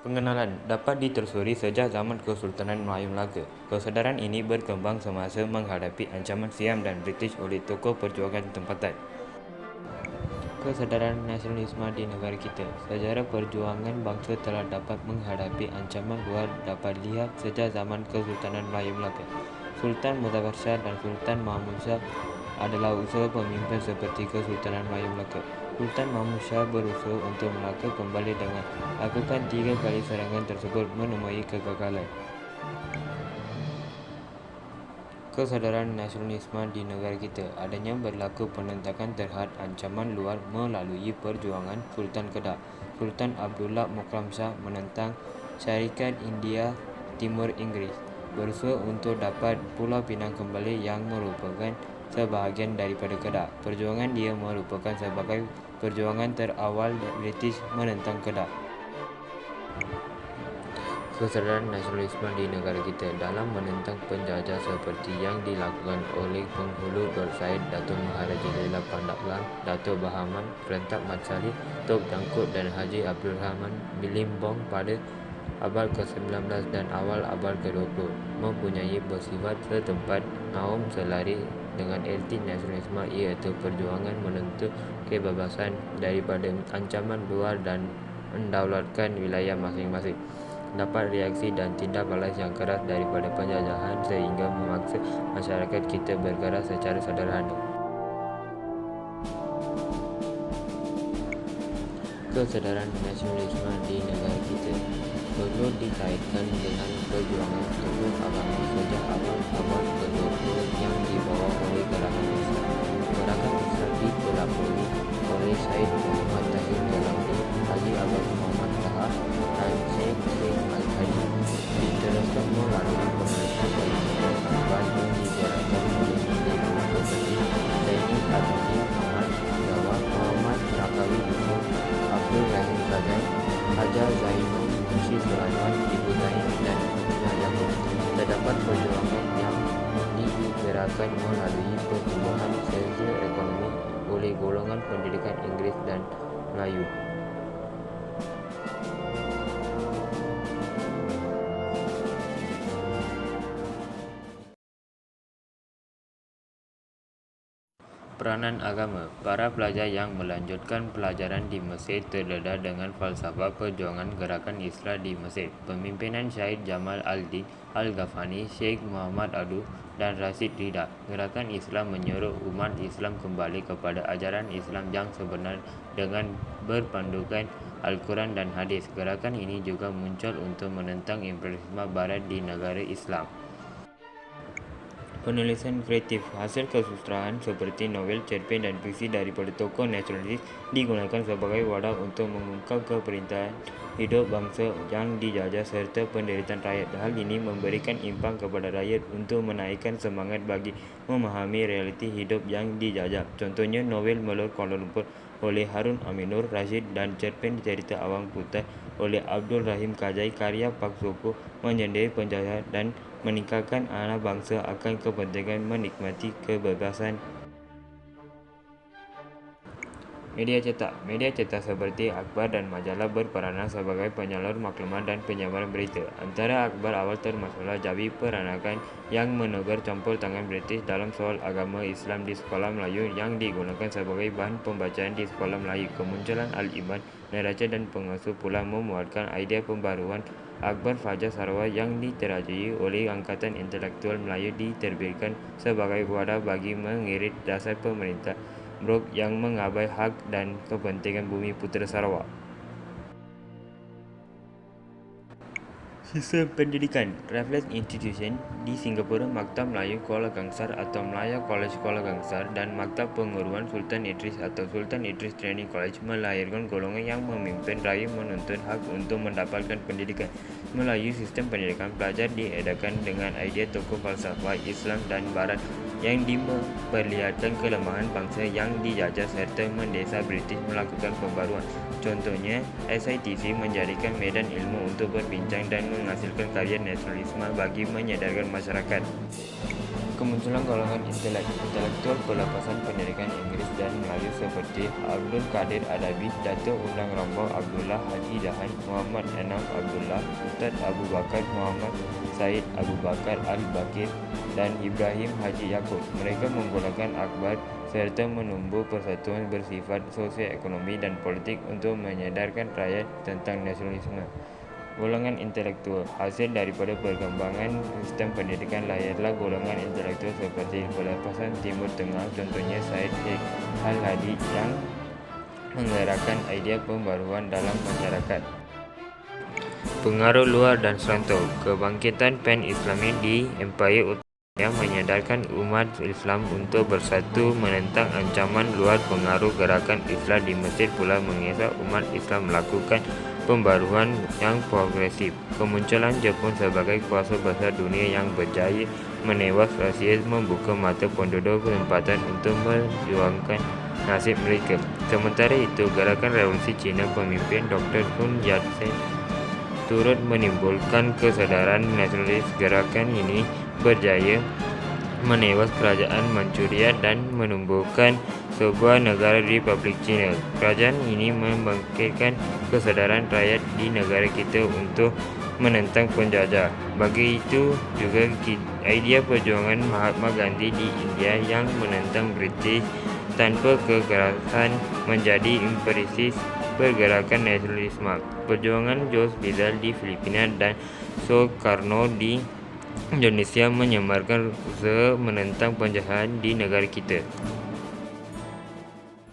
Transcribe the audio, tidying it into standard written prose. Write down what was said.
Pengenalan dapat ditelusuri sejak zaman Kesultanan Melayu Melaka. Kesedaran ini berkembang semasa menghadapi ancaman Siam dan British oleh tokoh perjuangan tempatan. Kesedaran nasionalisme di negara kita. Sejarah perjuangan bangsa telah dapat menghadapi ancaman luar dapat lihat sejak zaman Kesultanan Melayu Melaka. Sultan Muzaffar Shah dan Sultan Mahmud Shah adalah usaha pemimpin seperti Kesultanan Melayu Melaka. Sultan Mahmud Shah berusaha untuk Melaka kembali dengan lakukan 3 kali serangan tersebut menemui kegagalan. Kesadaran nasionalisme di negara kita. Adanya berlaku penentangan terhadap ancaman luar melalui perjuangan Sultan Kedah. Sultan Abdullah Mukarram Shah menentang Syarikat India Timur Inggeris, berusaha untuk dapat Pulau Pinang kembali yang merupakan sebahagian daripada Kedah. Perjuangan dia merupakan sebagai perjuangan terawal British menentang Kedah. Kesadaran nasionalisme di negara kita dalam menentang penjajah seperti yang dilakukan oleh penghulu Dor Said, Datuk Maharaja Lela Pandaplang, Datuk Bahaman, Perentap Mat Salleh, Tok Jangkut dan Haji Abdul Rahman Bilimbong pada abad ke-19 dan awal abad ke-20 mempunyai bersifat setempat naum selari dengan erti nasionalisme, iaitu perjuangan menuntut kebebasan daripada ancaman luar dan mendaulatkan wilayah masing-masing. Dapat reaksi dan tindak balas yang keras daripada penjajahan sehingga memaksa masyarakat kita bergerak secara sederhana. Kesedaran nasionalisme di negara kita perlu dikaitkan dengan perjuangan tokoh agama sejak awal abad ke-20 yang dibawa oleh gerakan Islam. Gerakan Islam dipelopori oleh Syed Muhammad Tahir Jalauddin, Haji Abbas Muhammad Taha dan Syekh Al-Hadi. Diteruskan melalui pemerintahan Presiden Akbar yang digerakkan oleh menteri seperti Zaini Abidin Ahmad Jawad, Muhammad Nakawi Yusuf, Abdul Rahim Kajai, Haja Zainul Munsyi Sulaiman, Ibu Zain dan Aminah Yaakob. Terdapat perjuangan yang digerakkan melalui pertumbuhan sosio-ekonomi oleh golongan pendidikan Inggeris dan Melayu. Peranan agama. Para pelajar yang melanjutkan pelajaran di Mesir terdedah dengan falsafah perjuangan gerakan Islam di Mesir. Pemimpinan Syahid Jamal al-Din al-Ghafani, Sheikh Muhammad Adu dan Rashid Ridha. Gerakan Islam menyuruh umat Islam kembali kepada ajaran Islam yang sebenar dengan berpandukan Al-Quran dan Hadis. Gerakan ini juga muncul untuk menentang imperialisme Barat di negara Islam. Penulisan kreatif. Hasil kesusastraan seperti novel, cerpen dan fiksi daripada tokoh nasionalis digunakan sebagai wadah untuk mengungkap keperintahan hidup bangsa yang dijajah serta penderitaan rakyat. Hal ini memberikan impak kepada rakyat untuk menaikkan semangat bagi memahami realiti hidup yang dijajah. Contohnya novel Melur Kuala Lumpur oleh Harun Aminur Rashid dan cerpen cerita Awang Putai oleh Abdul Rahim Kajai karya Pak Soko menyindir penjajah dan meningkatkan anak bangsa akan kepentingan menikmati kebebasan. Media cetak. Media cetak seperti akhbar dan majalah berperanan sebagai penyalur maklumat dan penyebaran berita. Antara akhbar awal termasuklah Jawi Peranakan yang menegur campur tangan British dalam soal agama Islam di sekolah Melayu yang digunakan sebagai bahan pembacaan di sekolah Melayu. Kemunculan Al-Iman, neraca dan pengasuh pula memuatkan idea pembaruan. Akhbar Fajar Sarawak yang diterajui oleh Angkatan Intelektual Melayu diterbitkan sebagai wadah bagi mengirit dasar pemerintah Brok yang mengabai hak dan kepentingan bumi putera Sarawak. Sistem pendidikan. Raffles Institution di Singapura, Maktab Melayu Kuala Kangsar atau Melaya College Kuala Kangsar dan Maktab Penguruan Sultan Idris atau Sultan Idris Training College melahirkan golongan yang memimpin rakyat menuntut hak untuk mendapatkan pendidikan. Melalui sistem pendidikan, pelajar diedarkan dengan idea tokoh falsafah Islam dan Barat yang diperlihatkan kelemahan bangsa yang dijajah serta mendesa British melakukan pembaruan. Contohnya, SITC menjadikan medan ilmu untuk berbincang dan menghasilkan karya nasionalisme bagi menyadarkan masyarakat. Kemunculan golongan intelektual pelepasan pendidikan Inggris dan Melayu seperti Abdul Qadir Adabi, Datuk Undang Rombong Abdullah Haji Dahan, Muhammad Enam Abdullah, Ustaz Abu Bakar Muhammad Said Abu Bakar Al-Bakir, dan Ibrahim Haji Yaakob. Mereka menggolongkan akhbar serta menumbuh persatuan bersifat sosioekonomi dan politik untuk menyadarkan rakyat tentang nasionalisme. Golongan intelektual hasil daripada perkembangan sistem pendidikan lahirlah golongan intelektual seperti pelepasan Timur Tengah, contohnya Said Sheikh Al-Hadi yang menggerakkan idea pembaruan dalam masyarakat. Pengaruh luar dan serantau. Kebangkitan Pan-Islami di Empire Utama yang menyadarkan umat Islam untuk bersatu menentang ancaman luar. Pengaruh gerakan Islam di Mesir pula mengisah umat Islam melakukan pembaruan yang progresif. Kemunculan Jepun sebagai kuasa besar dunia yang berjaya menewas Rusia membuka mata penduduk kesempatan untuk memperjuangkan nasib mereka. Sementara itu, gerakan revolusi Cina pemimpin Dr. Sun Yat-sen turut menimbulkan kesadaran nasionalis. Gerakan ini berjaya menewas kerajaan Manchuria dan menumbuhkan sebuah negara Republik Cina. Kerajaan ini membangkitkan kesadaran rakyat di negara kita untuk menentang penjajah. Begitu juga idea perjuangan Mahatma Gandhi di India yang menentang British tanpa kekerasan menjadi imperialis. Pergerakan nasionalisme. Perjuangan Jose Rizal di Filipina dan Soekarno di Indonesia menyebarkan usaha menentang penjajahan di negara kita.